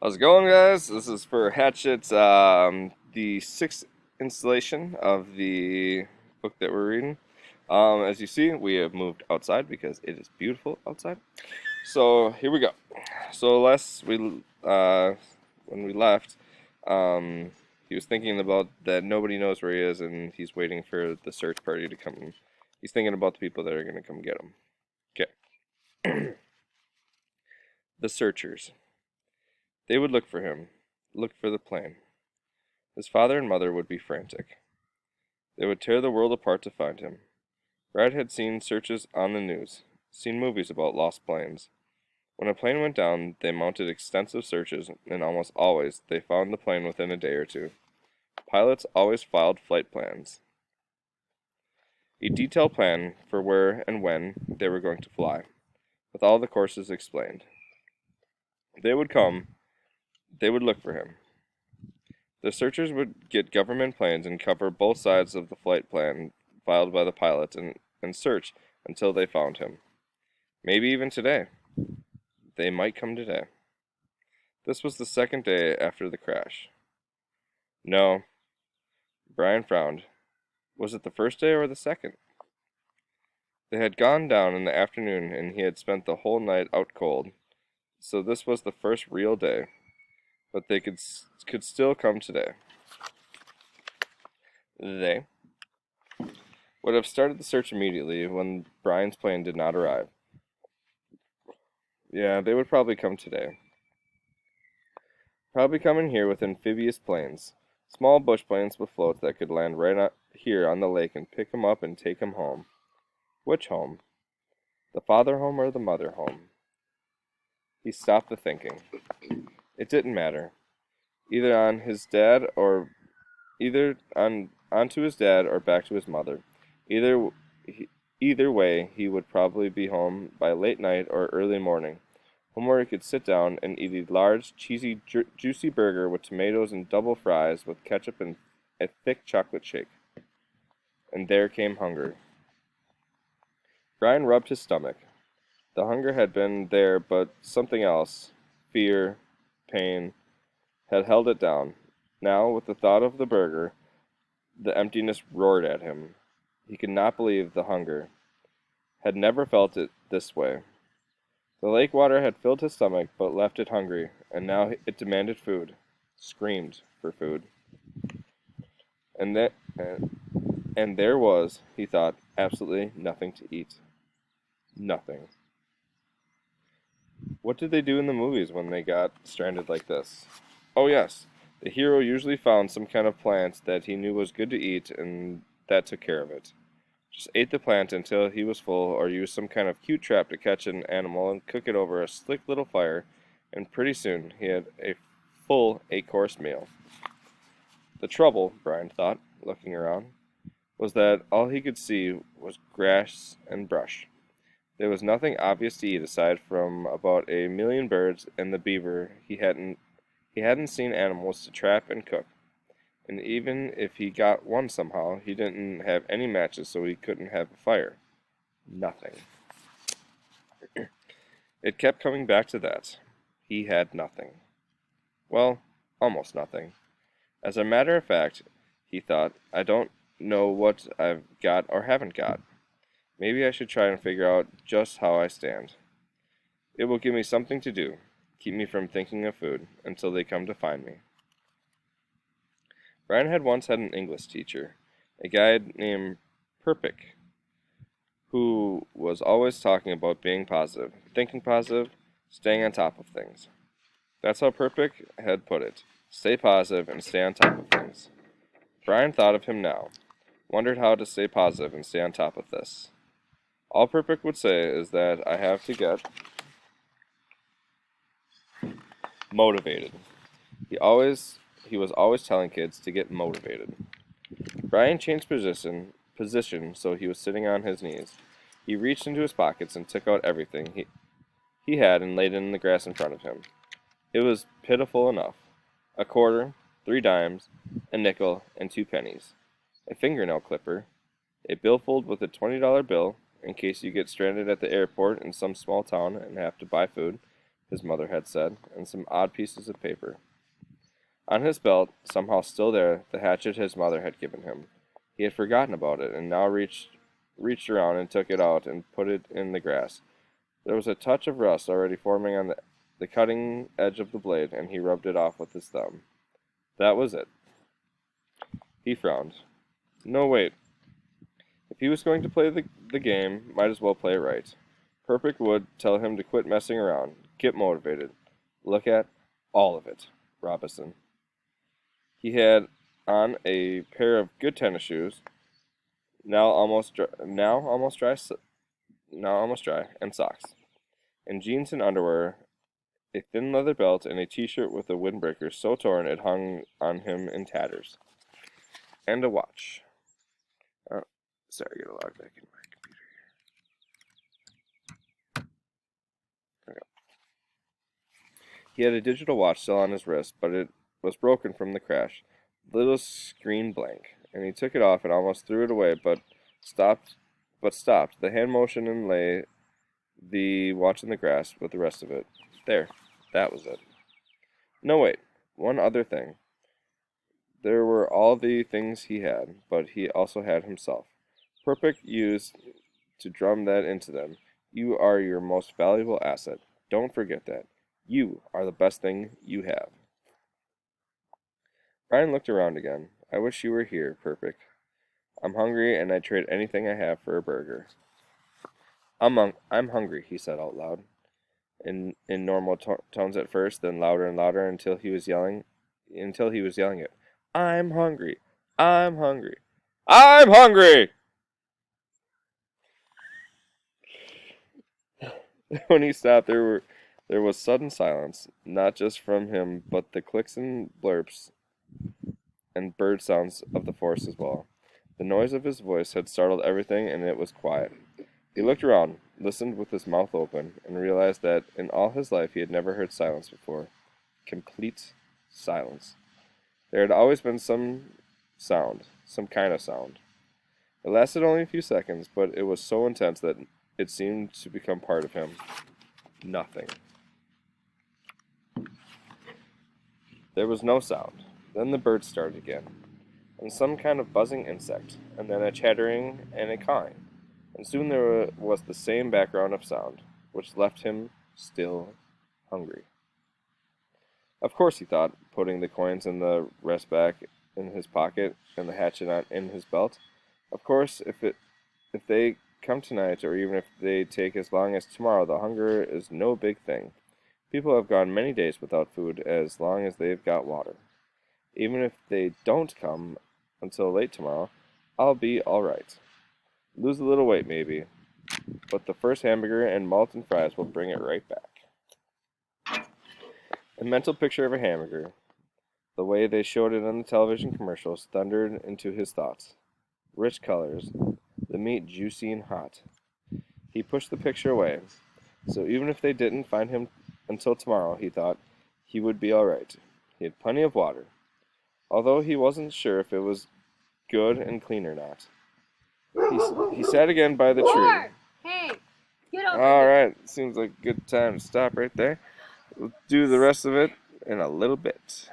How's it going, guys? This is for Hatchet, the sixth installation of the book that we're reading. As you see, we have moved outside because it is beautiful outside. So here we go. So when we left, he was thinking about that nobody knows where he is, and he's waiting for the search party to come. He's thinking about the people that are going to come get him. Okay. The searchers. They would look for him, look for the plane. His father and mother would be frantic. They would tear the world apart to find him. Brad had seen searches on the news, seen movies about lost planes. When a plane went down, they mounted extensive searches, and almost always they found the plane within a day or two. Pilots always filed flight plans, a detailed plan for where and when they were going to fly, with all the courses explained. They would come, they would look for him. The searchers would get government planes and cover both sides of the flight plan filed by the pilot and search until they found him. Maybe even today. They might come today. This was the second day after the crash. No, Brian frowned. Was it the first day or the second? They had gone down in the afternoon and he had spent the whole night out cold, so this was the first real day, but they could still come today. They would have started the search immediately when Brian's plane did not arrive. Yeah, they would probably come today. Probably come in here with amphibious planes. Small bush planes with floats that could land right here on the lake and pick him up and take him home. Which home? The father home or the mother home? He stopped the thinking. It didn't matter. Either on his dad or onto his dad or back to his mother. Either way, he would probably be home by late night or early morning. Home where he could sit down and eat a large, cheesy, juicy burger with tomatoes and double fries with ketchup and a thick chocolate shake. And there came hunger. Brian rubbed his stomach. The hunger had been there, but something else, fear, pain, had held it down. Now, with the thought of the burger, the emptiness roared at him. He could not believe the hunger. Had never felt it this way. The lake water had filled his stomach, but left it hungry, and now it demanded food, screamed for food. And there was, he thought, absolutely nothing to eat. Nothing. What did they do in the movies when they got stranded like this? Oh yes, the hero usually found some kind of plant that he knew was good to eat, and that took care of it. Just ate the plant until he was full, or used some kind of cute trap to catch an animal and cook it over a slick little fire, and pretty soon he had a full 8-course meal. The trouble, Brian thought, looking around, was that all he could see was grass and brush. There was nothing obvious to eat aside from about a million birds and the beaver. He hadn't seen animals to trap and cook. And even if he got one somehow, he didn't have any matches, so he couldn't have a fire. Nothing. It kept coming back to that. He had nothing. Well, almost nothing. As a matter of fact, he thought, I don't know what I've got or haven't got. Maybe I should try and figure out just how I stand. It will give me something to do, keep me from thinking of food, until they come to find me. Brian had once had an English teacher, a guy named Perpick, who was always talking about being positive, thinking positive, staying on top of things. That's how Perpick had put it. Stay positive and stay on top of things. Brian thought of him now, wondered how to stay positive and stay on top of this. All Perpick would say is that I have to get motivated. He was always telling kids to get motivated. Brian changed position so he was sitting on his knees. He reached into his pockets and took out everything he had and laid it in the grass in front of him. It was pitiful enough. A quarter, 3 dimes, a nickel, and 2 pennies. A fingernail clipper, a billfold with a $20 bill, in case you get stranded at the airport in some small town and have to buy food, his mother had said, and some odd pieces of paper. On his belt, somehow still there, the hatchet his mother had given him. He had forgotten about it, and now reached around and took it out and put it in the grass. There was a touch of rust already forming on the cutting edge of the blade, and he rubbed it off with his thumb. That was it. He frowned. No, wait. If he was going to play the game, might as well play it right. Perfect would tell him to quit messing around, get motivated. Look at all of it, Robinson. He had on a pair of good tennis shoes, now almost dry, and socks, and jeans and underwear, a thin leather belt, and a t-shirt with a windbreaker so torn it hung on him in tatters, and a watch. Oh, sorry, I gotta log back in my computer here. There we go. He had a digital watch still on his wrist, but it was broken from the crash. The little screen blank, and he took it off and almost threw it away, but stopped. The hand motioned and lay the watch in the grass with the rest of it. There, that was it. No, wait, one other thing. There were all the things he had, but he also had himself. Perfect used to drum that into them. You are your most valuable asset. Don't forget that. You are the best thing you have. Brian looked around again. I wish you were here, Perfect. I'm hungry, and I'd trade anything I have for a burger. I'm hungry, he said out loud, in normal tones at first, then louder and louder until he was yelling it. I'm hungry. I'm hungry. I'm hungry! When he stopped, there was sudden silence, not just from him, but the clicks and blurps and bird sounds of the forest as well. The noise of his voice had startled everything, and it was quiet. He looked around, listened with his mouth open, and realized that in all his life he had never heard silence before. Complete silence. There had always been some sound, some kind of sound. It lasted only a few seconds, but it was so intense that it seemed to become part of him. Nothing. There was no sound. Then the birds started again, and some kind of buzzing insect, and then a chattering and a cawing, and soon there was the same background of sound, which left him still hungry. Of course, he thought, putting the coins and the rest back in his pocket and the hatchet in his belt. Of course, if they come tonight, or even if they take as long as tomorrow, the hunger is no big thing. People have gone many days without food as long as they've got water. Even if they don't come until late tomorrow, I'll be all right. Lose a little weight, maybe, but the first hamburger and malt and fries will bring it right back. A mental picture of a hamburger, the way they showed it on the television commercials, thundered into his thoughts. Rich colors, the meat juicy and hot. He pushed the picture away, so even if they didn't find him until tomorrow, he thought, he would be all right. He had plenty of water, although he wasn't sure if it was good and clean or not. He sat again by the tree. Hey, get over All right, seems like a good time to stop right there. We'll do the rest of it in a little bit.